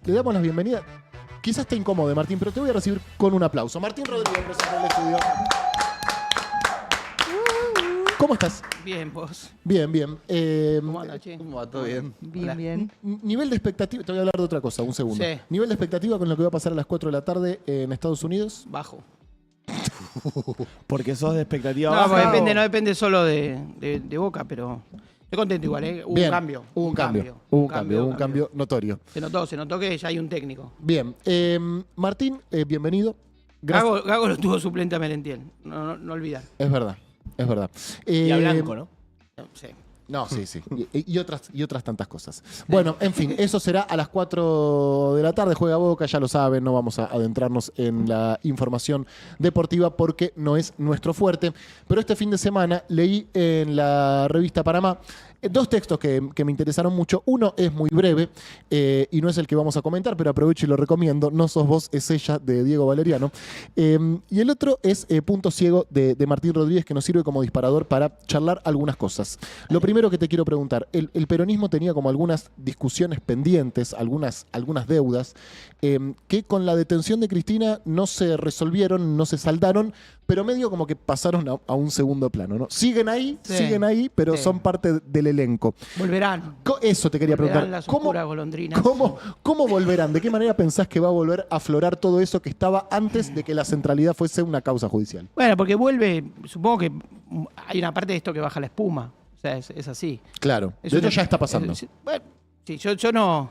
Le damos la bienvenida. Quizás esté incómodo, Martín, pero te voy a recibir con un aplauso. Martín Rodríguez, presente en el estudio. ¿Cómo estás? Bien, vos. Bien, bien. ¿Cómo andas, che? ¿Cómo va? ¿Todo bien? Hola. Bien. Nivel de expectativa, te voy a hablar de otra cosa, un segundo. Sí. Nivel de expectativa con lo que va a pasar a las 4 de la tarde en Estados Unidos. Bajo. Porque sos de expectativa No, baja. porque o- no depende solo de Boca, pero estoy contento igual, ¿eh? Hubo Bien. un cambio. Hubo un cambio notorio. Se notó que ya hay un técnico. Bien. Martín, bienvenido. Gago lo tuvo suplente a Merentiel. No olvidar. Es verdad, es verdad. Y a Blanco, ¿no? Sí. No, sí, sí. Y otras tantas cosas. Bueno, en fin, eso será a las 4 de la tarde. Juega Boca, ya lo saben. No vamos a adentrarnos en la información deportiva porque no es nuestro fuerte. Pero este fin de semana leí en la revista Panamá dos textos que me interesaron mucho. Uno es muy breve y no es el que vamos a comentar, pero aprovecho y lo recomiendo. No sos vos, es ella, de Diego Valeriano. Y el otro es Punto Ciego de Martín Rodríguez, que nos sirve como disparador para charlar algunas cosas. Lo primero que te quiero preguntar, el peronismo tenía como algunas discusiones pendientes, algunas deudas, que con la detención de Cristina no se resolvieron, no se saldaron, pero medio como que pasaron a un segundo plano, ¿no? Siguen ahí, pero Sí. son parte del elenco. Volverán. Eso te quería Volverán preguntar. las oscuras golondrinas. ¿Cómo volverán? ¿De qué manera pensás que va a volver a aflorar todo eso que estaba antes de que la centralidad fuese una causa judicial? Bueno, porque vuelve, supongo que hay una parte de esto que baja la espuma. O sea, es así. Claro. Es De hecho, una- ya está pasando. Bueno, sí, yo no.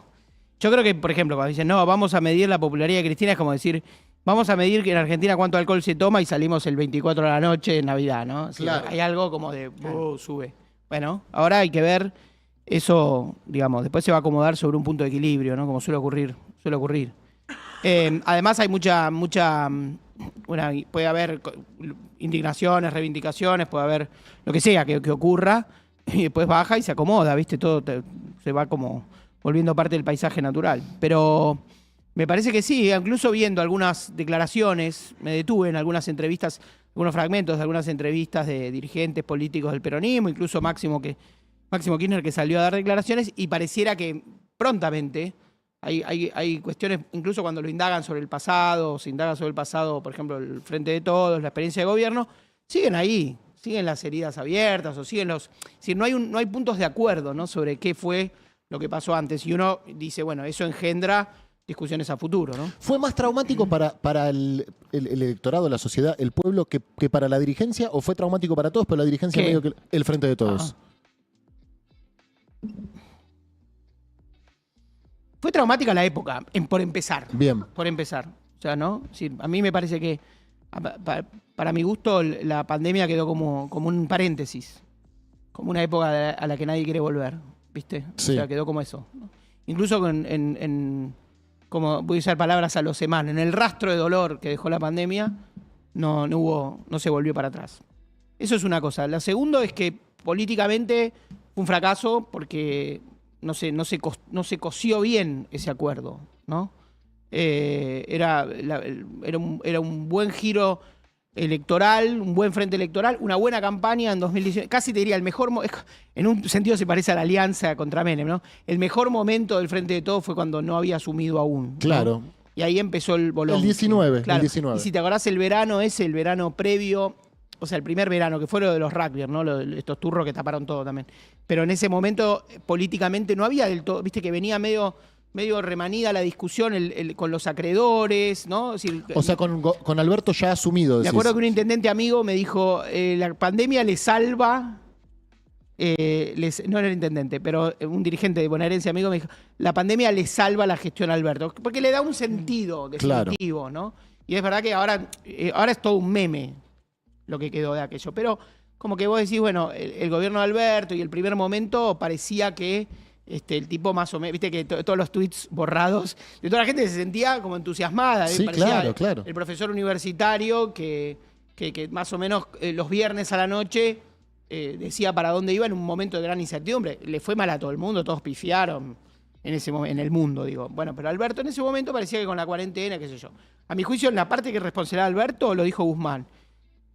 Yo creo que, por ejemplo, cuando dicen, no, vamos a medir la popularidad de Cristina, es como decir, vamos a medir que en Argentina cuánto alcohol se toma y salimos el 24 de la noche en Navidad, ¿no? Es decir, Claro. hay algo como de, sube. Bueno, ahora hay que ver eso, digamos, después se va a acomodar sobre un punto de equilibrio, ¿no? Como suele ocurrir. Además hay puede haber indignaciones, reivindicaciones, puede haber lo que sea que ocurra, y después baja y se acomoda, ¿viste? Todo se va como volviendo parte del paisaje natural. Pero me parece que sí, incluso viendo algunas declaraciones, me detuve en algunas entrevistas, algunos fragmentos de algunas entrevistas de dirigentes políticos del peronismo, incluso Máximo Kirchner, que salió a dar declaraciones, y pareciera que prontamente hay cuestiones, incluso cuando lo indagan sobre el pasado, se indaga sobre el pasado, por ejemplo, el Frente de Todos, la experiencia de gobierno, siguen ahí, siguen las heridas abiertas, o siguen los... Es decir, no hay puntos de acuerdo, ¿no?, sobre qué fue lo que pasó antes. Y uno dice, bueno, eso engendra discusiones a futuro, ¿no? ¿Fue más traumático para el electorado, la sociedad, el pueblo, que para la dirigencia? ¿O fue traumático para todos, pero la dirigencia ¿Qué? medio que el Frente de Todos? Fue traumática la época, por empezar. Bien. Por empezar. O sea, ¿no? Sí, a mí me parece que, para mi gusto, la pandemia quedó como un paréntesis. Como una época a la que nadie quiere volver, ¿viste? Sí. O sea, quedó como eso, ¿no? Incluso como voy a usar palabras a los semanas, en el rastro de dolor que dejó la pandemia, no se volvió para atrás. Eso es una cosa. La segunda es que políticamente fue un fracaso porque no se cosió bien ese acuerdo, ¿no? Era un buen giro electoral, un buen frente electoral, una buena campaña en 2019. Casi te diría el mejor, en un sentido se parece a la alianza contra Menem, ¿no? El mejor momento del Frente de Todos fue cuando no había asumido aún, ¿no? Claro. Y ahí empezó el bolón. El 19, Claro. el 19. Y si te acordás, el verano previo, o sea, el primer verano, que fue lo de los rugby, ¿no? Estos turros que taparon todo también. Pero en ese momento, políticamente, no había del todo, viste que venía medio remanida la discusión con los acreedores, ¿no? Es decir, O sea, con Alberto ya asumido, me decís. acuerdo que un intendente amigo me dijo, la pandemia le salva... no era el intendente, pero un dirigente de bonaerense amigo me dijo, la pandemia le salva la gestión a Alberto, porque le da un sentido definitivo, ¿no? Y es verdad que ahora es todo un meme lo que quedó de aquello, pero como que vos decís, bueno, el gobierno de Alberto y el primer momento parecía que el tipo más o menos, viste que todos los tweets borrados, de toda la gente se sentía como entusiasmada. Sí, parecía claro. El profesor universitario que más o menos los viernes a la noche decía para dónde iba en un momento de gran incertidumbre. Le fue mal a todo el mundo, todos pifiaron en el mundo, digo. Bueno, pero Alberto en ese momento parecía que con la cuarentena, qué sé yo. A mi juicio, en la parte que es responsabilidad de Alberto, lo dijo Guzmán,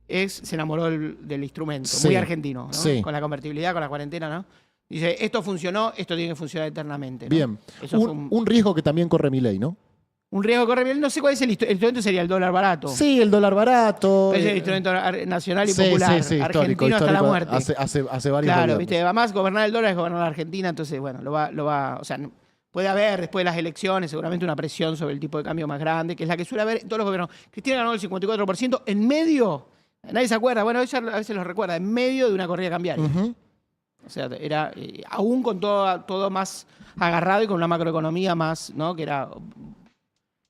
se enamoró del instrumento, Sí, muy argentino, ¿no? sí. Con la convertibilidad, con la cuarentena, ¿no? Dice, esto funcionó, esto tiene que funcionar eternamente, ¿no? Bien. Eso fue Un riesgo que también corre Milei, ¿no? un riesgo que corre bien. No sé cuál es el instrumento, sería el dólar barato. Sí, el dólar barato. Es el instrumento nacional y Sí, popular. sí, Argentino hasta la muerte. Hace varios Claro, gobiernos. viste, además gobernar el dólar es gobernar la Argentina, entonces, bueno, o sea, puede haber después de las elecciones seguramente una presión sobre el tipo de cambio más grande, que es la que suele haber en todos los gobiernos. Cristina ganó el 54%, en medio, nadie se acuerda, bueno, ella a veces lo recuerda, en medio de una corrida cambiaria. Ujú. O sea, era aún con todo más agarrado y con una macroeconomía más, ¿no? Que era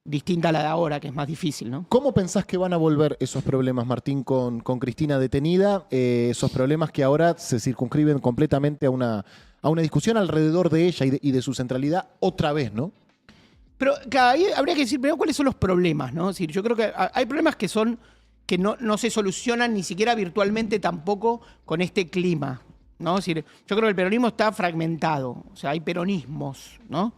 distinta a la de ahora, que es más difícil, ¿no? ¿Cómo pensás que van a volver esos problemas, Martín, con Cristina detenida? Esos problemas que ahora se circunscriben completamente a una discusión alrededor de ella y de su centralidad otra vez, ¿no? Pero, claro, ahí habría que decir primero cuáles son los problemas, ¿no? Es decir, yo creo que hay problemas que no se solucionan ni siquiera virtualmente tampoco con este clima, ¿no? Es decir, yo creo que el peronismo está fragmentado, o sea, hay peronismos, ¿no?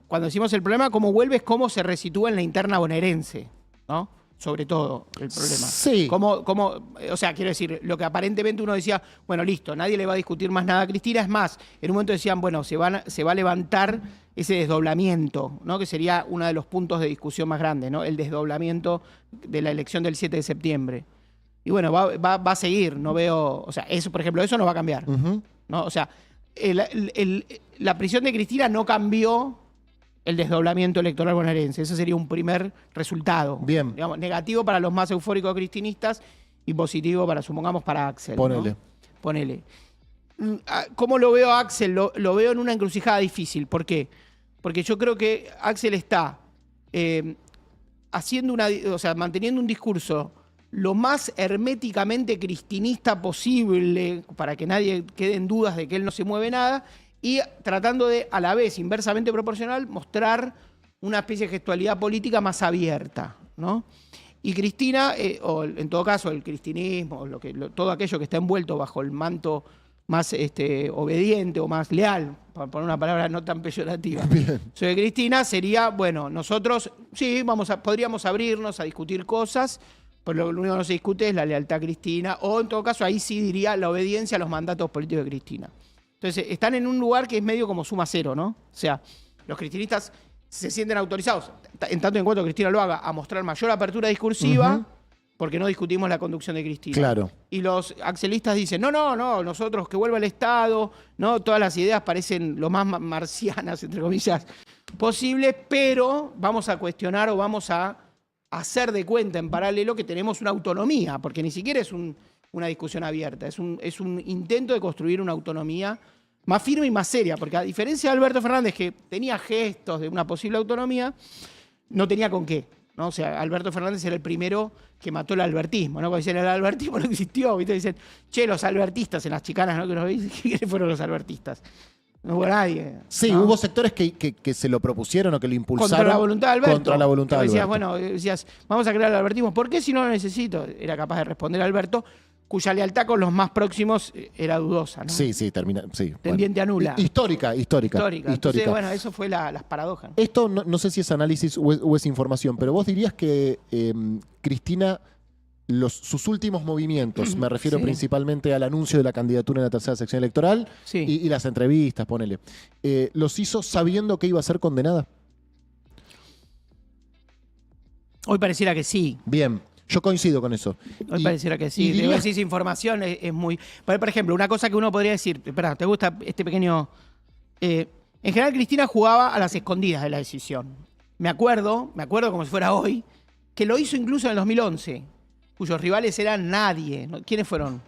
Cuando decimos el problema, cómo vuelve es cómo se resitúa en la interna bonaerense, ¿no? Sobre todo el problema. Sí. O sea, quiero decir, lo que aparentemente uno decía, bueno, listo, nadie le va a discutir más nada a Cristina. Es más, en un momento decían, bueno, se va a levantar ese desdoblamiento, ¿no? Que sería uno de los puntos de discusión más grandes, ¿no? El desdoblamiento de la elección del 7 de septiembre. Y bueno, va a seguir, no veo, o sea, eso, por ejemplo, eso no va a cambiar, Ujú. ¿no? O sea, la prisión de Cristina no cambió el desdoblamiento electoral bonaerense. Ese sería un primer resultado. Bien. Digamos, negativo para los más eufóricos cristinistas y positivo supongamos, para Axel. Ponele. ¿no? Ponele. ¿Cómo lo veo a Axel? Lo veo en una encrucijada difícil. ¿Por qué? Porque yo creo que Axel está manteniendo un discurso lo más herméticamente cristinista posible para que nadie quede en dudas de que él no se mueve nada, y tratando de, a la vez, inversamente proporcional, mostrar una especie de gestualidad política más abierta, ¿no? Y Cristina, o en todo caso el cristinismo, todo aquello que está envuelto bajo el manto más obediente o más leal, para poner una palabra no tan peyorativa, sobre Cristina, sería, bueno, nosotros sí, podríamos abrirnos a discutir cosas, pero lo único que no se discute es la lealtad a Cristina, o en todo caso ahí sí diría la obediencia a los mandatos políticos de Cristina. Entonces, están en un lugar que es medio como suma cero, ¿no? O sea, los cristinistas se sienten autorizados, en tanto en cuanto Cristina lo haga, a mostrar mayor apertura discursiva, porque no discutimos la conducción de Cristina. Claro. Y los axelistas dicen, no, nosotros que vuelva el Estado, ¿no? Todas las ideas parecen lo más marcianas, entre comillas, posibles, pero vamos a cuestionar o vamos a hacer de cuenta en paralelo que tenemos una autonomía, porque ni siquiera es una discusión abierta, es un intento de construir una autonomía más firme y más seria, porque a diferencia de Alberto Fernández, que tenía gestos de una posible autonomía, no tenía con qué, ¿no? O sea, Alberto Fernández era el primero que mató el albertismo, ¿no? Cuando dicen el albertismo no existió, ¿viste? Dicen, che, los albertistas en las chicanas, ¿no? Que nos dicen, ¿quiénes fueron los albertistas? No hubo nadie. Sí, ¿no? hubo sectores que se lo propusieron o que lo impulsaron. Contra la voluntad de Alberto. Contra la voluntad de decías, Alberto. bueno, decías, vamos a crear el albertismo. ¿Por qué si no lo necesito? Era capaz de responder Alberto, cuya lealtad con los más próximos era dudosa, ¿no? Sí, termina. Sí, Tendiente a nula. Histórica. Entonces, bueno, eso fue las paradojas. Esto no sé si es análisis o es información, pero vos dirías que Cristina, sus últimos movimientos, me refiero Sí. principalmente al anuncio de la candidatura en la tercera sección electoral Sí. y las entrevistas, ponele, los hizo sabiendo que iba a ser condenada. Hoy pareciera que sí. Bien, yo coincido con eso. Hoy Y- pareciera que y sí. dirías- Esa información es muy... Por ejemplo, una cosa que uno podría decir, espera, ¿te gusta este pequeño...? En general, Cristina jugaba a las escondidas de la decisión. Me acuerdo como si fuera hoy, que lo hizo incluso en el 2011, cuyos rivales eran nadie. ¿No? ¿Quiénes fueron?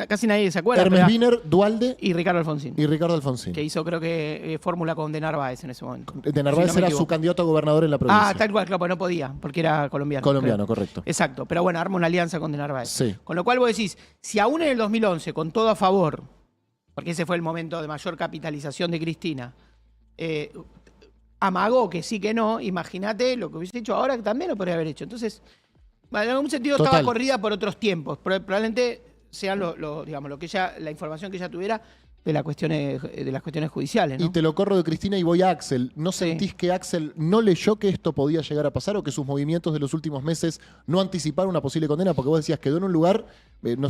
Casi nadie se acuerda. Hermes pero Wiener, Dualde y Ricardo Alfonsín, y Ricardo Alfonsín. que hizo creo que fórmula con De Narváez en ese momento. De Narváez Si no me era equivoco. su candidato a gobernador en la provincia. Tal cual, claro, pues no podía, porque era colombiano. Colombiano, creo. correcto. Exacto, pero bueno, arma una alianza con De Narváez. Sí. Con lo cual vos decís, si aún en el 2011, con todo a favor, porque ese fue el momento de mayor capitalización de Cristina, amagó que sí que no, imagínate lo que hubiese hecho ahora, que también lo podría haber hecho. Entonces, bueno, en algún sentido Total. estaba corrida por otros tiempos, probablemente sean digamos, la información que ella tuviera, de las cuestiones judiciales, ¿no? Y te lo corro de Cristina y voy a Axel. ¿No Sí. sentís que Axel no leyó que esto podía llegar a pasar o que sus movimientos de los últimos meses no anticiparon una posible condena? Porque vos decías, quedó en un lugar, no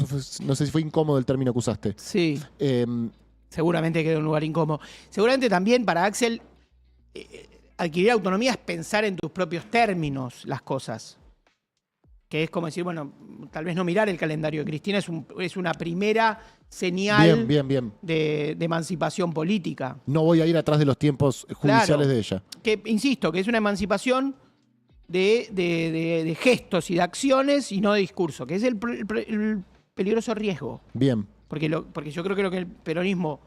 sé si fue incómodo el término que usaste. Sí, Eh, seguramente quedó en un lugar incómodo. Seguramente también para Axel adquirir autonomía es pensar en tus propios términos las cosas. Que es como decir, bueno, tal vez no mirar el calendario de Cristina es una primera señal bien. de emancipación política. No voy a ir atrás de los tiempos judiciales Claro. de ella. Que, insisto, que es una emancipación de gestos y de acciones y no de discurso, que es el peligroso riesgo. Bien. Porque yo creo que lo que el peronismo,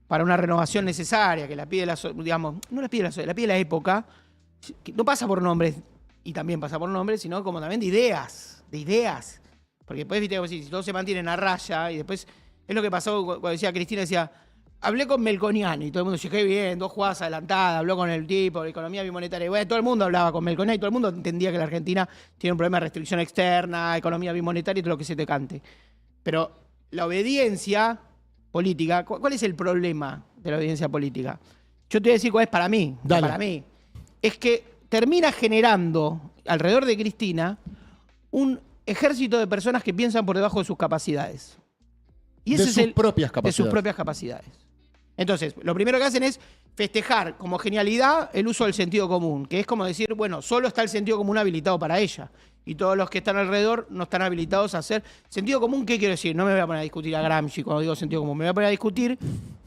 para una renovación necesaria, que la pide digamos, no la pide la pide la época, que no pasa por nombres, y también pasa por nombres, sino como también de ideas. Porque después, viste, como si todos se mantienen a raya, y después es lo que pasó cuando decía Cristina, decía, hablé con Melconian, y todo el mundo decía, qué bien, 2 jugadas adelantadas, habló con el tipo de economía bimonetaria. Bueno, todo el mundo hablaba con Melconian y todo el mundo entendía que la Argentina tiene un problema de restricción externa, economía bimonetaria y todo lo que se te cante. Pero la obediencia política, ¿cuál es el problema de la obediencia política? Yo te voy a decir cuál es para mí. Dale. Para mí. Es que termina generando, alrededor de Cristina, un ejército de personas que piensan por debajo de sus capacidades. Y ese De es sus propias de capacidades. sus propias capacidades. Entonces, lo primero que hacen es festejar como genialidad el uso del sentido común, que es como decir, bueno, solo está el sentido común habilitado para ella. Y todos los que están alrededor no están habilitados a hacer. ¿Sentido común qué quiero decir? No me voy a poner a discutir a Gramsci cuando digo sentido común. Me voy a poner a discutir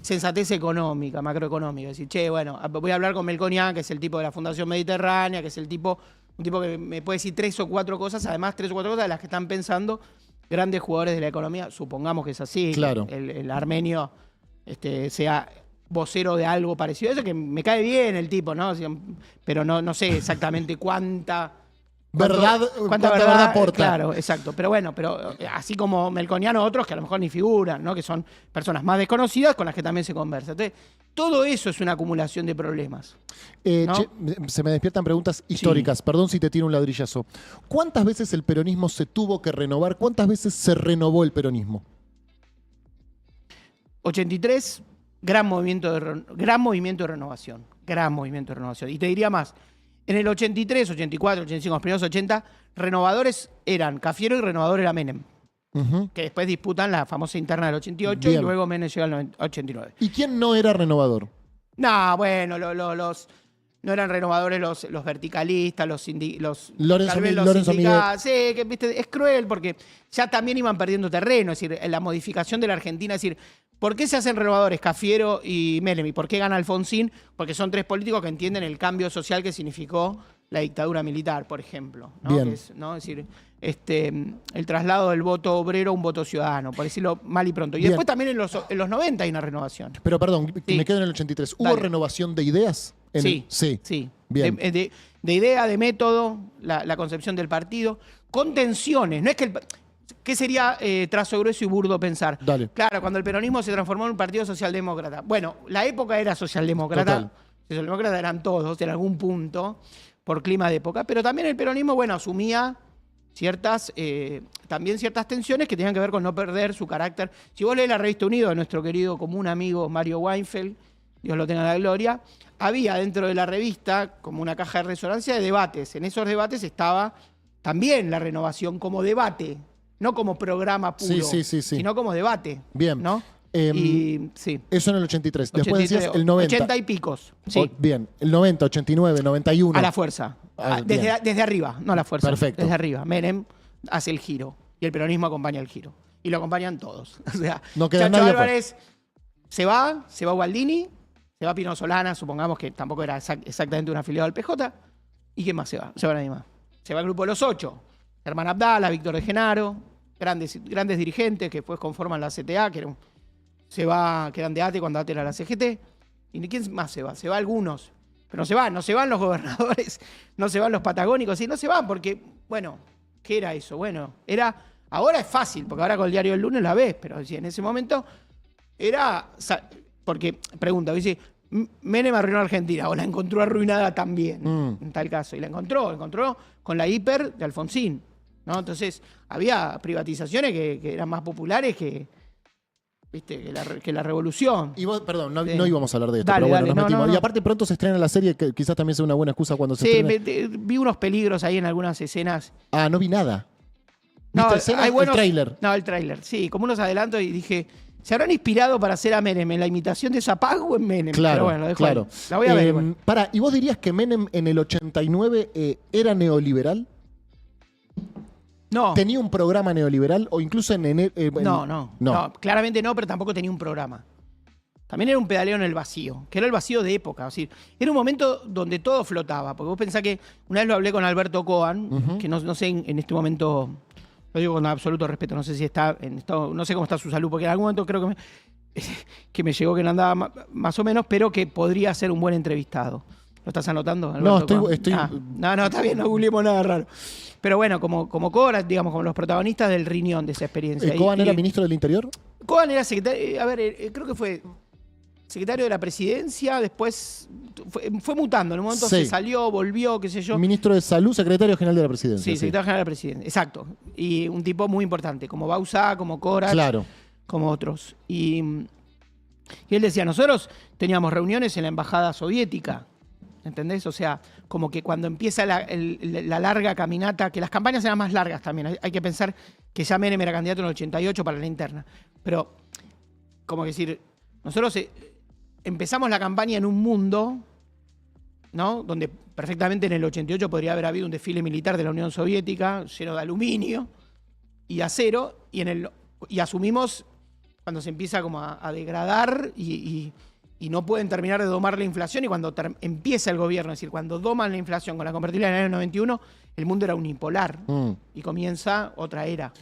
sensatez económica, macroeconómica. Decir, che, bueno, voy a hablar con Melconian, que es el tipo de la Fundación Mediterránea, que es un tipo que me puede decir 3 o 4 cosas, además 3 o 4 cosas de las que están pensando grandes jugadores de la economía. Supongamos que es así. Claro. El armenio sea vocero de algo parecido a eso, que me cae bien el tipo, ¿no? O sea, pero no sé exactamente cuánta verdad aporta. Claro, exacto. Pero bueno, así como Melconian, otros que a lo mejor ni figuran, ¿no? Que son personas más desconocidas con las que también se conversa. Entonces, todo eso es una acumulación de problemas. ¿No? Che, se me despiertan preguntas históricas. Perdón si te tiro un ladrillazo. ¿Cuántas veces el peronismo se tuvo que renovar? ¿Cuántas veces se renovó el peronismo? 83, gran movimiento de renovación. Gran movimiento de renovación. Y te diría más. En el 83, 84, 85, los primeros 80, renovadores eran Cafiero y renovador era Menem. Ujú. Que después disputan la famosa interna del 88 Bien. y luego Menem llega al 89. ¿Y quién no era renovador? No, bueno, no eran renovadores los verticalistas, tal vez los Lorenzo sindicatos. Sí, que viste, es cruel porque ya también iban perdiendo terreno. Es decir, en la modificación de la Argentina, es decir, ¿por qué se hacen renovadores Cafiero y Menem? ¿Y por qué gana Alfonsín? Porque son 3 políticos que entienden el cambio social que significó la dictadura militar, por ejemplo. ¿No? Bien. Es decir, el traslado del voto obrero a un voto ciudadano, por decirlo mal y pronto. Y Bien. después también en los 90 hay una renovación. Pero perdón, Sí. me quedo en el 83. ¿Hubo Dale. renovación de ideas? Sí. Bien. De idea, de método, la concepción del partido, con tensiones. No es que ¿qué sería trazo grueso y burdo pensar? Dale. Claro, cuando el peronismo se transformó en un partido socialdemócrata. Bueno, la época era socialdemócrata. Total. Socialdemócratas eran todos en algún punto, por clima de época. Pero también el peronismo, bueno, asumía también ciertas tensiones que tenían que ver con no perder su carácter. Si vos lees la revista Unido de nuestro querido común amigo Mario Weinfeld, Dios lo tenga en la gloria, había dentro de la revista como una caja de resonancia de debates. En esos debates estaba también la renovación como debate, no como programa puro, Sí. sino como debate. Bien. ¿No? Sí. Eso en el 83. Después 83, decías el 90. 80 y picos. Sí. Bien. El 90, 89, 91. A la fuerza. Bien. Desde arriba, no a la fuerza. Perfecto. Desde arriba. Menem hace el giro y el peronismo acompaña el giro. Y lo acompañan todos. O sea, No queda Chacho nadie Álvarez se va Gualdini, se va Pino Solana, supongamos que tampoco era exactamente un afiliado al PJ. ¿Y quién más se va? Se va nadie más. Se va el grupo de los 8. Germán Abdala, Víctor de Genaro, grandes dirigentes que después conforman la CTA, que eran de ATE cuando ATE era la CGT. ¿Y quién más se va? Se va algunos. Pero no se van los gobernadores, no se van los patagónicos, y no se van porque, bueno, ¿qué era eso? Bueno, ahora es fácil, porque ahora con el diario del lunes la ves, pero en ese momento era, porque, pregunta, dice, Menem arruinó a Argentina, o la encontró arruinada también, en tal caso, y la encontró con la hiper de Alfonsín, ¿no? Entonces, había privatizaciones que eran más populares que ¿viste? Que la revolución. Y vos, perdón, no, Sí. no íbamos a hablar de esto, Dale, pero bueno, dale, nos no, metimos. no, no. Y aparte pronto se estrena la serie, que quizás también sea una buena excusa cuando se Sí, estrene. vi unos peligros ahí en algunas escenas. Ah, no vi nada. No, ¿Viste escenas? hay buenos- El tráiler. No, el tráiler, sí, como unos adelantos y dije, ¿se habrán inspirado para hacer a Menem en la imitación de Zapag o en Menem? Claro, Pero bueno, lo dejo claro. ahí. La voy a ver igual. Pará, ¿y vos dirías que Menem en el 89 era neoliberal? No, ¿Tenía un programa neoliberal? O incluso no, claramente no, pero tampoco tenía un programa. También era un pedaleo en el vacío, que era el vacío de época. Es decir, era un momento donde todo flotaba. Porque vos pensás que una vez lo hablé con Alberto Coan, Ujú. que no sé en este momento, lo digo con absoluto respeto, no sé si está en estado, no sé cómo está su salud, porque en algún momento creo que me llegó que no andaba más o menos, pero que podría ser un buen entrevistado. ¿Lo estás anotando, Alberto No, Coan? estoy- No, está bien, no googleemos nada raro. Pero bueno, como Coan, digamos, como los protagonistas del riñón de esa experiencia. ¿Coan era ministro del Interior? Coan era secretario, creo que fue secretario de la presidencia, después fue mutando, en un momento Sí. se salió, volvió, qué sé yo. Ministro de Salud, secretario general de la presidencia. Sí, secretario general de la presidencia, exacto. Y un tipo muy importante, como Bauzá, como Corach, Claro. como otros. Y él decía, nosotros teníamos reuniones en la embajada soviética, ¿entendés? O sea, como que cuando empieza la larga caminata, que las campañas eran más largas también, hay que pensar que ya Menem era candidato en el 88 para la interna, pero como que decir, nosotros empezamos la campaña en un mundo, ¿no? Donde perfectamente en el 88 podría haber habido un desfile militar de la Unión Soviética lleno de aluminio y acero, y asumimos cuando se empieza como a degradar y no pueden terminar de domar la inflación, y cuando empieza el gobierno, es decir, cuando doman la inflación con la convertibilidad en el año 91, el mundo era unipolar y comienza otra era.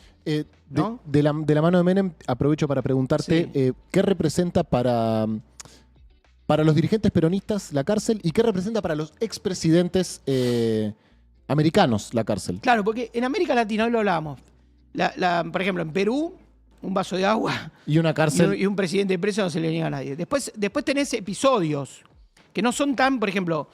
¿No? De la mano de Menem, aprovecho para preguntarte Sí. qué representa para los dirigentes peronistas la cárcel y qué representa para los expresidentes americanos la cárcel. Claro, porque en América Latina, hoy lo hablábamos, por ejemplo, en Perú, un vaso de agua Y una cárcel. y un presidente preso no se le niega a nadie. Después tenés episodios que no son tan, por ejemplo,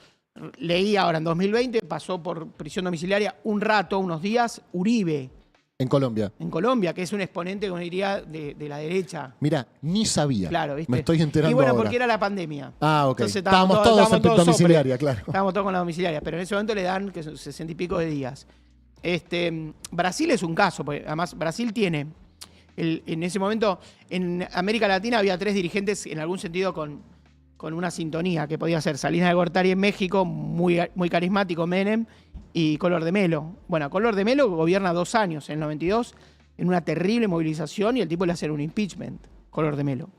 leí ahora en 2020, pasó por prisión domiciliaria un rato, unos días, Uribe, En Colombia. en Colombia, que es un exponente, como diría, de la derecha. Mira, ni sabía. Claro, ¿viste? Me estoy enterando Y bueno, ahora. porque era la pandemia. Ah, ok. Entonces, Estábamos todos en todos domiciliaria, sopre. claro. Estábamos todos con la domiciliaria, pero en ese momento le dan que son 60 y pico de días. Brasil es un caso, porque además Brasil tiene, en ese momento, en América Latina había 3 dirigentes en algún sentido con una sintonía, que podía ser Salinas de Gortari en México, muy, muy carismático, Menem, y Collor de Mello. Bueno, Collor de Mello gobierna 2 años, en el 92, en una terrible movilización, y el tipo le hace un impeachment, Collor de Mello.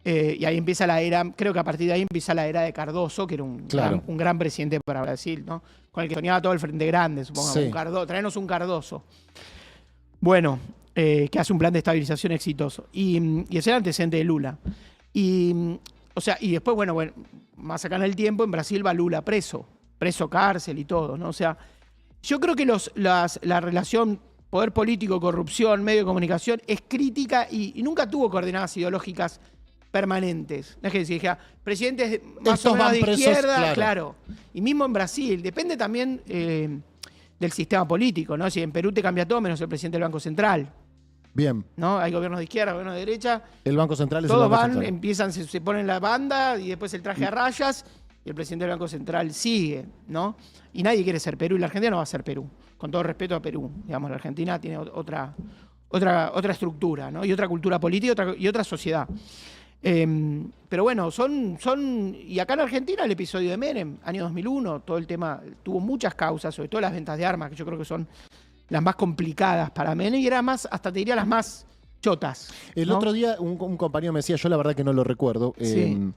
Y ahí empieza la era, creo que a partir de ahí empieza la era de Cardoso, que era un gran presidente para Brasil, ¿no? Con el que soñaba todo el Frente Grande, supongamos. Sí. Traernos un Cardoso. Bueno, que hace un plan de estabilización exitoso. Y ese era el antecedente de Lula. Y después, bueno, más acá en el tiempo, en Brasil va Lula preso, cárcel y todo, ¿no? O sea, yo creo que la relación poder político, corrupción, medio de comunicación es crítica y nunca tuvo coordenadas ideológicas permanentes. No es que dijera, presidentes más Estos o menos van de presos, izquierda, claro. Y mismo en Brasil, depende también del sistema político, ¿no? Si en Perú te cambia todo menos el presidente del Banco Central, Bien. ¿no? Hay gobiernos de izquierda, gobiernos de derecha. El Banco Central es Todos el Banco van, Central. empiezan, se ponen la banda y después el traje a rayas y el presidente del Banco Central sigue, ¿no? Y nadie quiere ser Perú y la Argentina no va a ser Perú. Con todo respeto a Perú. Digamos, la Argentina tiene otra estructura, ¿no? Y otra cultura política y otra sociedad. Pero bueno, y acá en Argentina el episodio de Menem, año 2001, todo el tema, tuvo muchas causas, sobre todo las ventas de armas, que yo creo que son las más complicadas para Menem, y era más, hasta te diría, las más chotas. El ¿no? otro día un compañero me decía, yo la verdad que no lo recuerdo, Sí.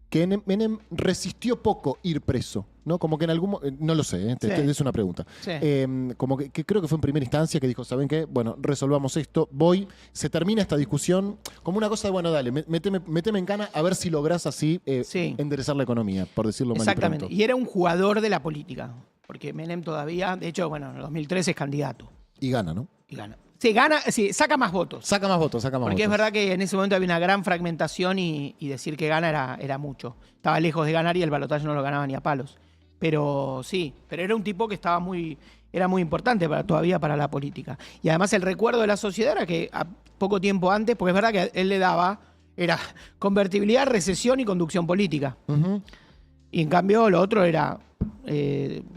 que Menem resistió poco ir preso, ¿no? Como que en algún no lo sé, Sí. es una pregunta. Sí. Como que creo que fue en primera instancia que dijo, ¿saben qué? Bueno, resolvamos esto, se termina esta discusión como una cosa de, bueno, dale, méteme en cana a ver si lográs así Sí. enderezar la economía, por decirlo mal y Exactamente. pronto. Y era un jugador de la política, porque Menem todavía, de hecho, bueno, en el 2013 es candidato Y gana, ¿no? y gana. Sí, gana, sí, saca más votos. Saca más votos, saca más Porque es votos. verdad que en ese momento había una gran fragmentación y decir que gana era mucho. Estaba lejos de ganar y el balotaje no lo ganaba ni a palos. Pero sí, pero era un tipo que estaba era muy importante todavía para la política. Y además el recuerdo de la sociedad era que a poco tiempo antes, porque es verdad que él le daba, era convertibilidad, recesión y conducción política. Y en cambio lo otro era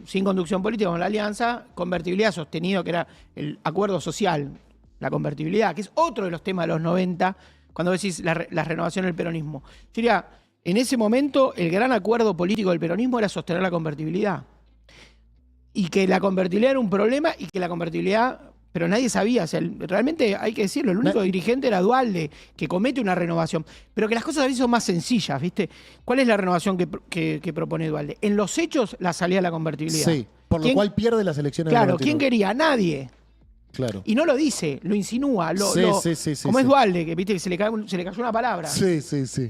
sin conducción política con la alianza, convertibilidad sostenido, que era el acuerdo social, la convertibilidad, que es otro de los temas de los 90, cuando decís la renovación del peronismo. Yo diría, en ese momento el gran acuerdo político del peronismo era sostener la convertibilidad. Y que la convertibilidad era un problema y que la convertibilidad... Pero nadie sabía, o sea, realmente hay que decirlo, el único dirigente era Duhalde, que comete una renovación. Pero que las cosas a veces son más sencillas, ¿viste? ¿Cuál es la renovación que propone Duhalde? En los hechos, la salida a la convertibilidad. Sí, por lo cual pierde las elecciones. Claro, ¿quién quería? Nadie. Claro. Y no lo dice, lo insinúa. Sí, como es Duhalde, que viste que se le cayó una palabra. Sí.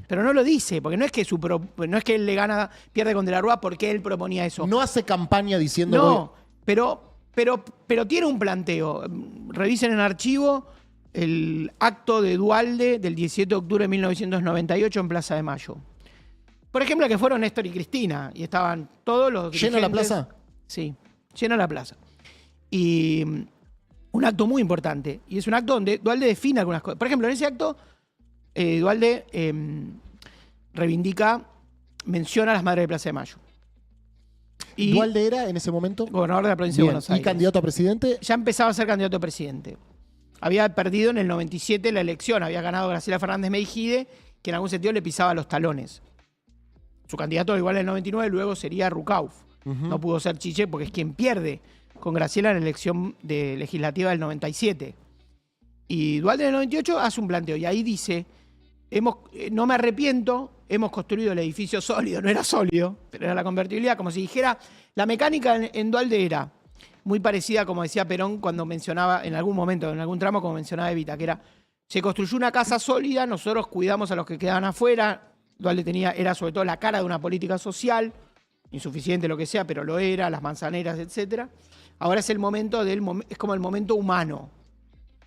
Pero no lo dice, porque no es que no es que él le gana, pierde con De la Rúa porque él proponía eso. No hace campaña diciendo... No, pero tiene un planteo. Revisen en archivo el acto de Duhalde del 17 de octubre de 1998 en Plaza de Mayo. Por ejemplo, que fueron Néstor y Cristina, y estaban todos los dirigentes. ¿Llena la plaza? Sí, llena la plaza. Y un acto muy importante. Y es un acto donde Duhalde define algunas cosas. Por ejemplo, en ese acto, Duhalde menciona a las madres de Plaza de Mayo. Y ¿Duhalde era en ese momento? Gobernador de la provincia de Buenos Aires. ¿Y candidato a presidente? Ya empezaba a ser candidato a presidente. Había perdido en el 97 la elección, había ganado Graciela Fernández Meijide, que en algún sentido le pisaba los talones. Su candidato igual en el 99 luego sería Rucauf. No pudo ser Chiche porque es quien pierde con Graciela en la elección legislativa del 97. Y Duhalde en el 98 hace un planteo y ahí dice, no me arrepiento, hemos construido el edificio sólido, no era sólido, pero era la convertibilidad, como si dijera, la mecánica en Duhalde era muy parecida, como decía Perón cuando mencionaba, en algún momento, en algún tramo, como mencionaba Evita, que era, se construyó una casa sólida, nosotros cuidamos a los que quedaban afuera, Duhalde era sobre todo la cara de una política social, insuficiente lo que sea, pero lo era, las manzaneras, etc. Ahora es el momento es como el momento humano.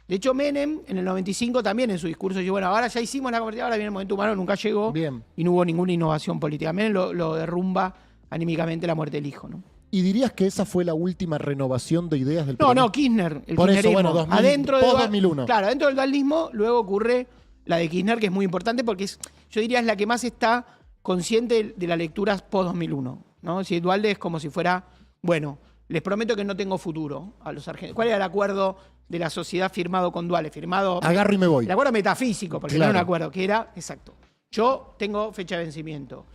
De hecho, Menem, en el 95 también en su discurso dijo, bueno, ahora ya hicimos la convertibilidad, ahora viene el momento humano, nunca llegó. Bien. Y no hubo ninguna innovación política. Menem lo derrumba anímicamente la muerte del hijo, ¿no? ¿Y dirías que esa fue la última renovación de ideas del peronismo? No, Kirchner. Por eso, bueno, 2001. Claro, adentro del dualismo luego ocurre la de Kirchner, que es muy importante porque yo diría es la que más está consciente de la lectura post-2001, ¿no? Si Duhalde es como si fuera, bueno, les prometo que no tengo futuro a los argentinos. ¿Cuál era el acuerdo de la sociedad firmado con Duhalde? Agarro y me voy. El acuerdo metafísico, porque claro. No era un acuerdo, que era, exacto, yo tengo fecha de vencimiento.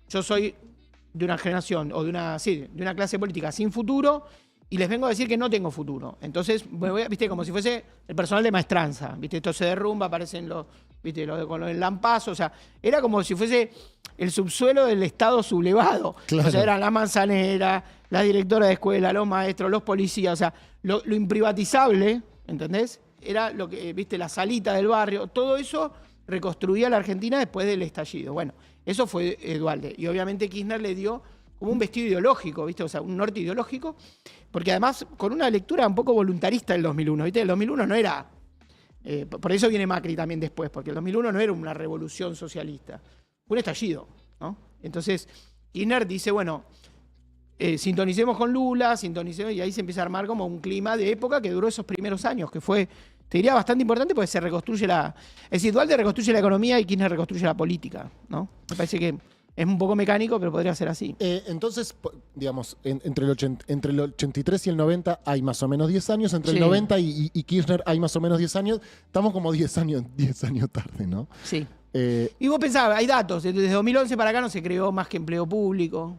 Yo soy de una generación o de una clase política sin futuro y les vengo a decir que no tengo futuro. Entonces, viste, como si fuese el personal de maestranza, viste, esto se derrumba, aparecen viste, con el lampazo, o sea, era como si fuese el subsuelo del Estado sublevado. Claro. O sea, eran la manzanera, la directora de escuela, los maestros, los policías, o sea, lo imprivatizable, ¿entendés? Era lo que, viste, la salita del barrio, todo eso reconstruía la Argentina después del estallido. Bueno, eso fue Duhalde. Y obviamente Kirchner le dio como un vestido ideológico, ¿viste? O sea, un norte ideológico, porque además con una lectura un poco voluntarista del 2001, ¿viste? El 2001 no era... por eso viene Macri también después, porque el 2001 no era una revolución socialista, fue un estallido, ¿no? Entonces, Kirchner dice, bueno, sintonicemos con Lula, y ahí se empieza a armar como un clima de época que duró esos primeros años, que fue, te diría, bastante importante porque se reconstruye es decir, Duhalde reconstruye la economía y Kirchner reconstruye la política, ¿no? Me parece que es un poco mecánico, pero podría ser así. Entonces, digamos, entre el 83 y el 90 hay más o menos 10 años, entre el 90 y Kirchner hay más o menos 10 años, estamos como 10 años tarde, ¿no? Sí. Y vos pensabas, hay datos, desde 2011 para acá no se creó más que empleo público.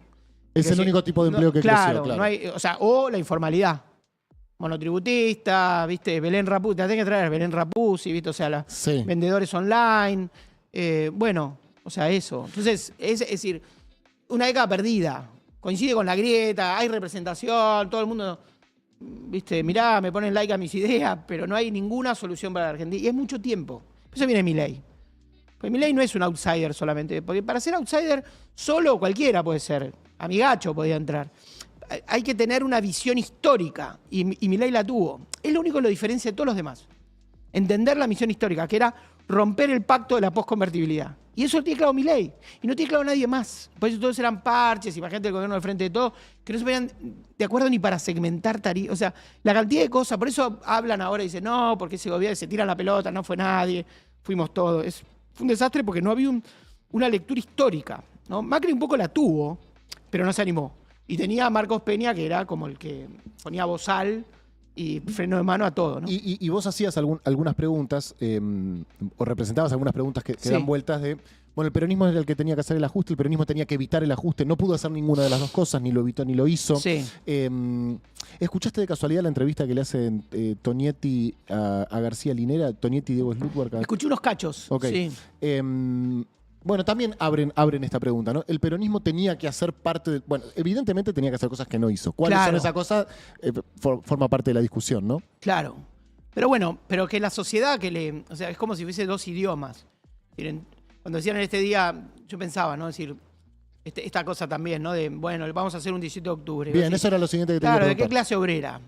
Es el único tipo de empleo que creció, claro. No hay, o la informalidad. Monotributista, ¿viste? Belén Rapuzzi, te la tenés que traer Belén Rapuzzi, ¿viste? O sea, vendedores online. Bueno, o sea, eso. Entonces, es decir, una década perdida. Coincide con la grieta, hay representación, todo el mundo, ¿viste? Mirá, me ponen like a mis ideas, pero no hay ninguna solución para la Argentina. Y es mucho tiempo. Por eso viene Milei. Porque Milei no es un outsider solamente. Porque para ser outsider, solo cualquiera puede ser. Amigacho podía entrar. Hay que tener una visión histórica. Y Milei la tuvo. Es lo único que lo diferencia de todos los demás. Entender la misión histórica, que era romper el pacto de la posconvertibilidad. Y eso lo tiene claro Milei. Y no tiene claro nadie más. Por eso todos eran parches, imagínate el gobierno del Frente de Todos, que no se ponían de acuerdo ni para segmentar tarifas. O sea, la cantidad de cosas. Por eso hablan ahora y dicen, no, porque ese gobierno se tira la pelota, no fue nadie, fuimos todos. Fue un desastre porque no había una lectura histórica, ¿no? Macri un poco la tuvo, pero no se animó. Y tenía a Marcos Peña, que era como el que ponía bozal y freno de mano a todo, ¿no? Y vos hacías algunas preguntas, o representabas algunas preguntas que dan vueltas de, bueno, el peronismo era el que tenía que hacer el ajuste, el peronismo tenía que evitar el ajuste, no pudo hacer ninguna de las dos cosas, ni lo evitó ni lo hizo. Sí. ¿Escuchaste de casualidad la entrevista que le hace Tonietti a García Linera? Tonietti y Diego Slutberg. Escuché unos cachos. Ok. Sí. Bueno, también abren esta pregunta, ¿no? El peronismo tenía que hacer parte de... Bueno, evidentemente tenía que hacer cosas que no hizo. ¿Cuáles son esas cosas? Forma parte de la discusión, ¿no? Claro. Pero bueno, pero que la sociedad o sea, es como si fuese dos idiomas. Miren, cuando decían en este día, yo pensaba, ¿no? Es decir, esta cosa también, ¿no? De, bueno, vamos a hacer un 17 de octubre. Bien, eso era lo siguiente que te iba a Claro, ¿de preguntar. qué clase obrera?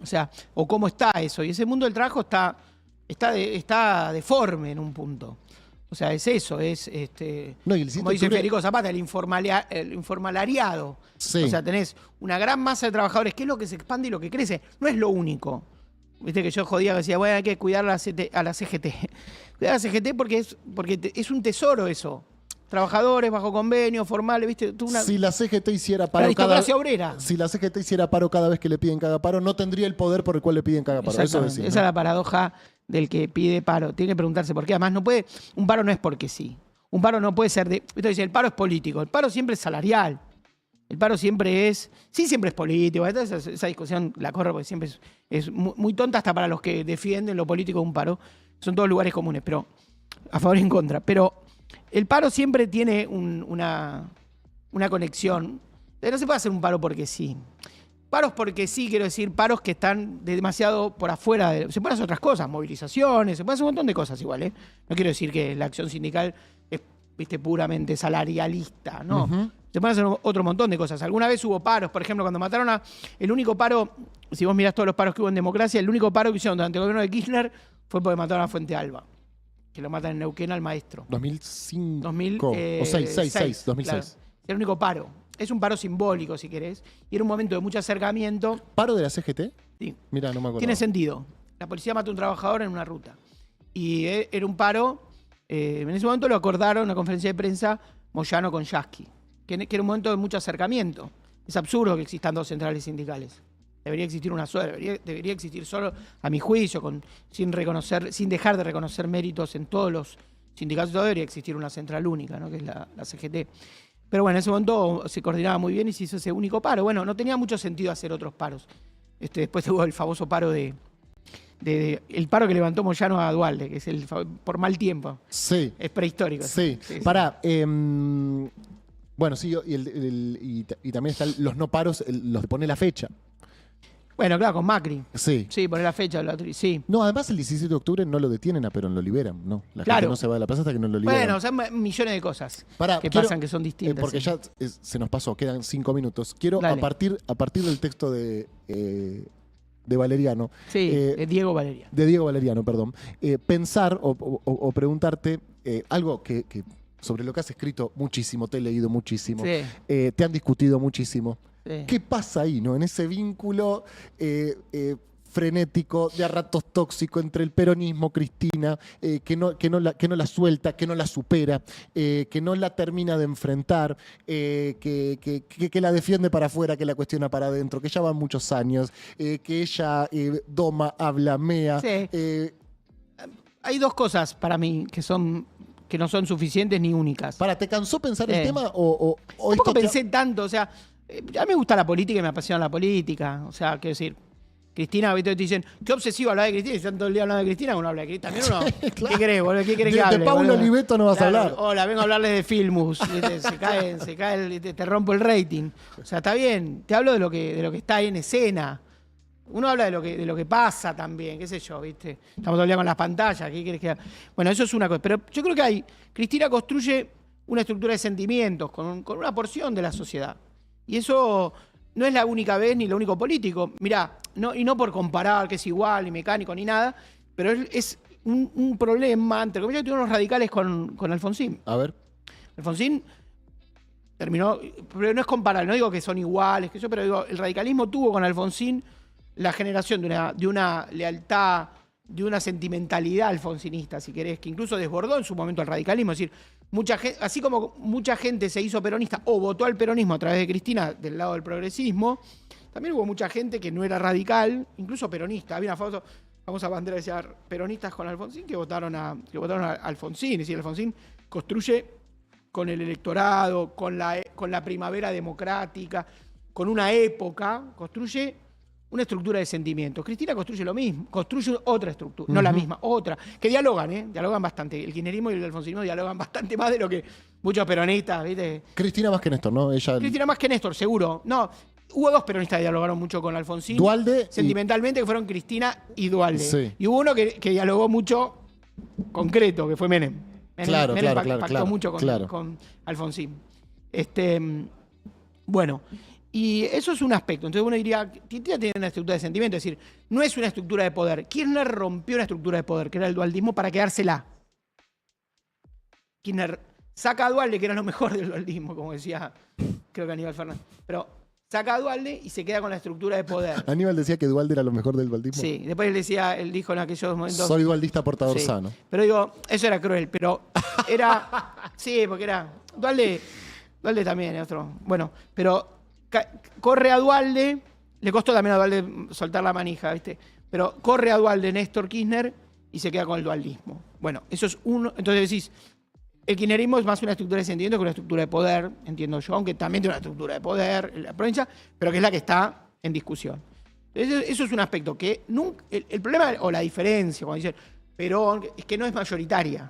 O sea, o cómo está eso. Y ese mundo del trabajo está deforme en un punto. O sea, es eso, es No, y el como dice Federico Zapata, el informalariado. Sí. O sea, tenés una gran masa de trabajadores, que es lo que se expande y lo que crece. No es lo único. Viste que yo jodía que decía, bueno, hay que cuidar a la CGT. Cuidar a la CGT porque es un tesoro eso. Trabajadores bajo convenio, formales, ¿viste? Si la CGT hiciera paro la aristocracia obrera. Si la CGT hiciera paro cada vez que le piden cagaparo, no tendría el poder por el cual le piden cagaparo. Eso decís, ¿no? Esa es la paradoja del que pide paro. Tiene que preguntarse por qué. Además, un paro no es porque sí. Un paro no puede ser Esto dice, el paro es político. El paro siempre es salarial. El paro siempre es... Sí, siempre es político. Esa discusión la corro porque siempre es muy tonta hasta para los que defienden lo político de un paro. Son todos lugares comunes, pero a favor y en contra. Pero el paro siempre tiene una conexión. No se puede hacer un paro porque sí. Paros porque sí, quiero decir, paros que están demasiado por afuera. Se pueden hacer otras cosas, movilizaciones, se puede hacer un montón de cosas igual, ¿eh? No quiero decir que la acción sindical es, viste, puramente salarialista, ¿no? Se pueden hacer otro montón de cosas. Alguna vez hubo paros, por ejemplo, cuando mataron el único paro, si vos mirás todos los paros que hubo en democracia, el único paro que hicieron durante el gobierno de Kirchner fue porque mataron a Fuente Alba, que lo matan en Neuquén al maestro. 2005 o 2006. Claro. El único paro. Es un paro simbólico, si querés. Y era un momento de mucho acercamiento. ¿Paro de la CGT? Sí. Mira, no me acuerdo. Tiene sentido. La policía mató a un trabajador en una ruta. Y era un paro. En ese momento lo acordaron en una conferencia de prensa Moyano con Yasky. Que era un momento de mucho acercamiento. Es absurdo que existan dos centrales sindicales. Debería existir una sola. Debería existir solo, a mi juicio, sin dejar de reconocer méritos en todos los sindicatos. Debería existir una central única, ¿no? Que es la CGT. Pero bueno, en ese momento se coordinaba muy bien y se hizo ese único paro. Bueno, no tenía mucho sentido hacer otros paros. Después hubo el famoso paro el paro que levantó Moyano a Dualde, que es por mal tiempo. Sí. Es prehistórico. Sí. Pará. Bueno, sí, y también están los no paros, los de poner la fecha. Bueno, claro, con Macri. Sí. Sí, poner la fecha. Sí. No, además el 17 de octubre no lo detienen a Perón, lo liberan, ¿no? La Claro. gente no se va de la plaza hasta que no lo liberan. Bueno, o sea, millones de cosas que pasan que son distintas. Porque sí. ya se nos pasó, quedan 5 minutos. Quiero, Dale. a partir del texto de Valeriano. Sí, de Diego Valeriano. De Diego Valeriano, perdón. Pensar o preguntarte algo que sobre lo que has escrito muchísimo, te he leído muchísimo, Sí. te han discutido muchísimo. Sí. ¿Qué pasa ahí, no? En ese vínculo frenético, de a ratos tóxico entre el peronismo, Cristina, que no la suelta, que no la supera, que no la termina de enfrentar, que la defiende para afuera, que la cuestiona para adentro, que ya van muchos años, que ella doma, habla, mea. Sí. Hay dos cosas para mí que no son suficientes ni únicas. ¿Te cansó pensar el tema o Tampoco esto pensé tanto, o sea, a mí me gusta la política y me apasiona la política. O sea, quiero decir, Cristina, ahorita te dicen, qué obsesivo hablar de Cristina, y están todo el día hablando de Cristina, uno habla de Cristina. También uno, Claro. ¿qué querés, boludo? ¿Qué querés que de hable? Paulo boludo? Oliveto no vas a Claro, hablar. Hola, vengo a hablarles de Filmus. ¿Viste? Te rompo el rating. O sea, está bien, te hablo de lo que está ahí en escena. Uno habla de lo que pasa también, qué sé yo, ¿viste? Estamos todo el día con las pantallas, ¿qué querés que haga? Bueno, eso es una cosa. Pero yo creo que Cristina construye una estructura de sentimientos con una porción de la sociedad. Y eso no es la única vez ni lo único político. Mirá, y no por comparar que es igual, ni mecánico, ni nada, pero es un problema, entre comillas, que tuvieron los radicales con Alfonsín. A ver. Alfonsín terminó, pero no es comparable, no digo que son iguales, que yo, pero digo, el radicalismo tuvo con Alfonsín la generación de una lealtad, de una sentimentalidad alfonsinista, si querés, que incluso desbordó en su momento al radicalismo. Es decir, mucha gente, así como mucha gente se hizo peronista o votó al peronismo a través de Cristina del lado del progresismo, también hubo mucha gente que no era radical, incluso peronista. Había una famosa bandera que decía peronistas con Alfonsín que votaron a Alfonsín. Es decir, Alfonsín construye con el electorado, con la primavera democrática, con una época, construye una estructura de sentimientos. Cristina construye lo mismo, construye otra estructura, no la misma, otra, que dialogan bastante. El kirchnerismo y el alfonsinismo dialogan bastante más de lo que muchos peronistas, ¿viste? Cristina más que Néstor, ¿no? Cristina más que Néstor, seguro. No, hubo dos peronistas que dialogaron mucho con Alfonsín. Duhalde. Sentimentalmente, que fueron Cristina y Duhalde. Sí. Y hubo uno que dialogó mucho concreto, que fue Menem. Claro. Pactó mucho con Alfonsín. Bueno, y eso es un aspecto. Entonces uno diría, Cristina tiene una estructura de sentimiento, es decir, no es una estructura de poder. Kirchner rompió una estructura de poder, que era el dualdismo, para quedársela. Kirchner saca a Duhalde, que era lo mejor del dualdismo, como decía, creo que Aníbal Fernández. Pero saca a Duhalde y se queda con la estructura de poder. Aníbal decía que Duhalde era lo mejor del dualdismo. Sí, después él dijo en aquellos momentos... Soy dualdista portador sí. sano. Pero digo, eso era cruel, pero era... Sí, porque era... Duhalde también es otro. Bueno, pero corre a Duhalde, le costó también a Duhalde soltar la manija, ¿viste? Pero corre a Duhalde Néstor Kirchner y se queda con el dualdismo. Bueno, eso es uno... Entonces decís, el kirchnerismo es más una estructura de sentimiento que una estructura de poder, entiendo yo, aunque también tiene una estructura de poder en la provincia, pero que es la que está en discusión. Eso es un aspecto que nunca... El problema o la diferencia, cuando dicen Perón, es que no es mayoritaria.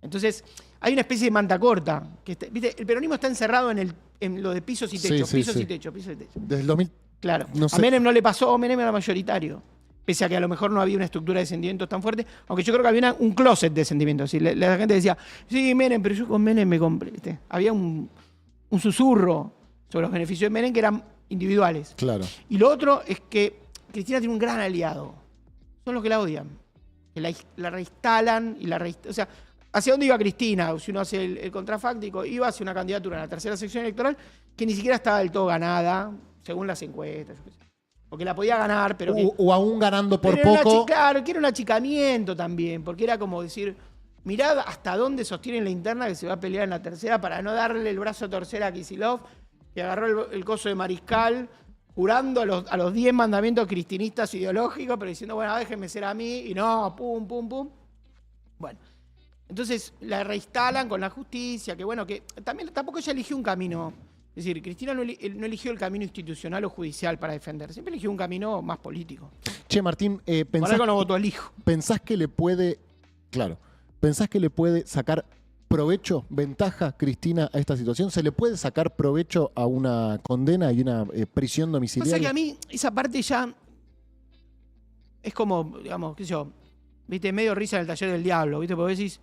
Entonces, hay una especie de manta corta. ¿Viste? El peronismo está encerrado en lo de pisos y techos, pisos y techos. Desde el 2000. Claro. No sé. A Menem no le pasó, Menem era mayoritario. Pese a que a lo mejor no había una estructura de sentimientos tan fuerte, aunque yo creo que había un closet de sentimientos. ¿Sí? La gente decía, sí, Menem, pero yo con Menem me compré. ¿Viste? Había un susurro sobre los beneficios de Menem que eran individuales. Claro. Y lo otro es que Cristina tiene un gran aliado. Son los que la odian. Que la reinstalan y o sea, ¿hacia dónde iba Cristina? Si uno hace el contrafáctico, iba hacia una candidatura en la tercera sección electoral que ni siquiera estaba del todo ganada, según las encuestas. Yo qué sé. Porque la podía ganar, pero... O aún ganando por poco. Claro, que era un achicamiento también, porque era como decir, mirad hasta dónde sostiene la interna que se va a pelear en la tercera para no darle el brazo a torcer a Kicillof, que agarró el coso de Mariscal, jurando a los 10 mandamientos cristinistas ideológicos, pero diciendo, bueno, déjenme ser a mí, y no, pum, pum, pum. Bueno, entonces la reinstalan con la justicia, que bueno, que también tampoco ella eligió un camino. Es decir, Cristina no eligió el camino institucional o judicial para defender, siempre eligió un camino más político. Che, Martín, Por algo no votó al hijo. ¿Pensás que le puede sacar provecho, ventaja, Cristina, a esta situación? ¿Se le puede sacar provecho a una condena y una prisión domiciliaria? Pasa que a mí esa parte ya es como, digamos, qué sé yo, viste, medio risa en el taller del diablo, viste, porque decís,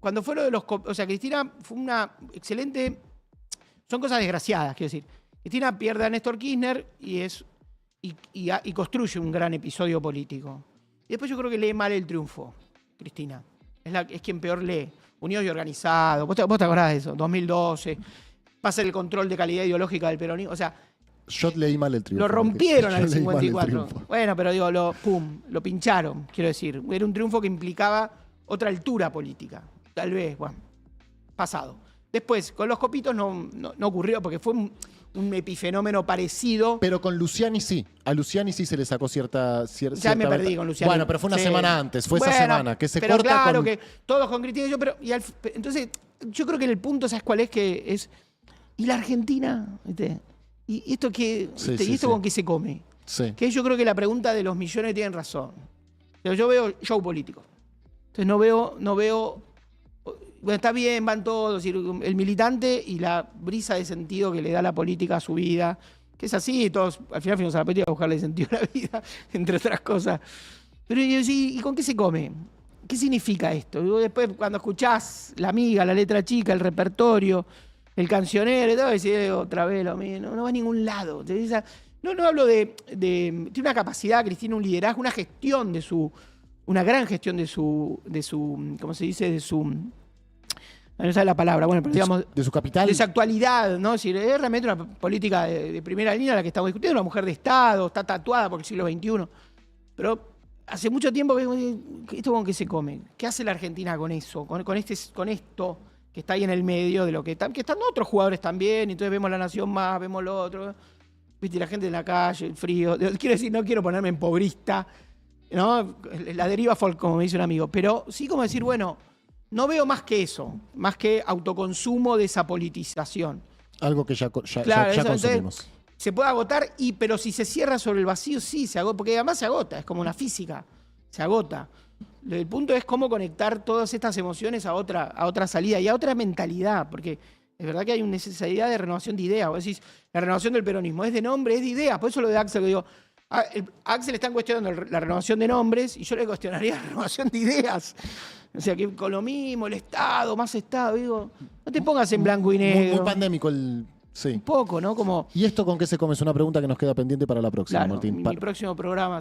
cuando fue lo de los... O sea, Cristina fue una excelente... Son cosas desgraciadas, quiero decir. Cristina pierde a Néstor Kirchner y construye un gran episodio político. Y después yo creo que lee mal el triunfo, Cristina. Es quien peor lee. Unidos y Organizados. ¿Vos te acordás de eso? 2012. Pasa el control de calidad ideológica del peronismo. O sea... Yo leí mal el triunfo. Lo rompieron al 54. Bueno, pero digo, lo pincharon, quiero decir. Era un triunfo que implicaba otra altura política. Tal vez, bueno, pasado. Después, con los copitos no ocurrió, porque fue un epifenómeno parecido. Pero con Luciani sí. A Luciani sí se le sacó cierta ya me perdí con Luciani. Bueno, pero fue una semana antes. Fue esa semana. Que se pero corta claro con... que todos con Cristina y yo, pero... entonces, yo creo que el punto, ¿sabes cuál es? Que es... ¿Y la Argentina? ¿Viste? ¿Y esto qué? Sí, ¿Y esto con qué se come? Sí. Que yo creo que la pregunta de los millones tienen razón. Pero yo veo show político. Entonces no veo... Bueno, está bien, van todos, el militante y la brisa de sentido que le da la política a su vida, que es así, todos al final fuimos a la política a buscarle sentido a la vida, entre otras cosas. Pero yo sí, ¿y con qué se come? ¿Qué significa esto? Y después, cuando escuchás la amiga, la letra chica, el repertorio, el cancionero, y todo, decís, otra vez lo mismo, no va a ningún lado. No hablo de... Tiene una capacidad, Cristina, un liderazgo, una gestión de su una gran gestión de su, ¿cómo se dice? De su, no sabe la palabra, bueno, pero digamos, de su capital. de su actualidad, ¿no? Es decir, es realmente una política de primera línea la que estamos discutiendo, una mujer de Estado, está tatuada por el siglo XXI, pero hace mucho tiempo que esto con qué se come. ¿Qué hace la Argentina con eso? Con esto que está ahí en el medio de lo que están otros jugadores también, entonces vemos La Nación Más, vemos lo otro, viste, la gente en la calle, el frío. Quiero decir, no quiero ponerme en pobrista, ¿no? La deriva folk, como me dice un amigo, pero sí como decir, bueno, no veo más que eso, más que autoconsumo de esa politización. Algo que ya Claro, eso, consumimos. entonces, se puede agotar, pero si se cierra sobre el vacío, sí, se agota, porque además se agota, es como una física, se agota. El punto es cómo conectar todas estas emociones a otra salida y a otra mentalidad, porque es verdad que hay una necesidad de renovación de ideas. Vos decís, la renovación del peronismo es de nombre, es de ideas, por eso lo de Axel, que digo, Axel está cuestionando la renovación de nombres y yo le cuestionaría la renovación de ideas. O sea, que con lo mismo, el Estado, más Estado, digo, no te pongas en blanco y negro. Muy pandémico el... Sí. Un poco, ¿no? Como... ¿Y esto con qué se come? Es una pregunta que nos queda pendiente para la próxima, Claro, Martín. mi próximo programa.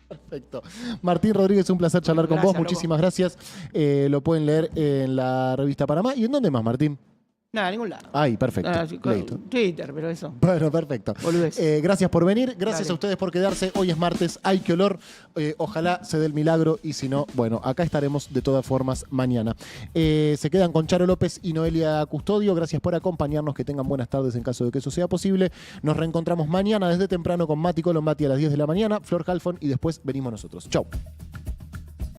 Perfecto. Martín Rodríguez, un placer charlar con Gracias, vos. Muchísimas gracias. Lo pueden leer en la revista Panamá. ¿Y en dónde más, Martín? Nada, a ningún lado. Ahí, perfecto. Twitter, pero eso. Bueno, perfecto. Gracias por venir. Gracias Dale. a ustedes por quedarse. Hoy es martes. ¡Ay, qué olor! Ojalá se dé el milagro. Y si no, bueno, acá estaremos de todas formas mañana. Se quedan con Charo López y Noelia Custodio. Gracias por acompañarnos. Que tengan buenas tardes en caso de que eso sea posible. Nos reencontramos mañana desde temprano con Mati Colombati a las 10 de la mañana, Flor Halfon y después venimos nosotros. Chau.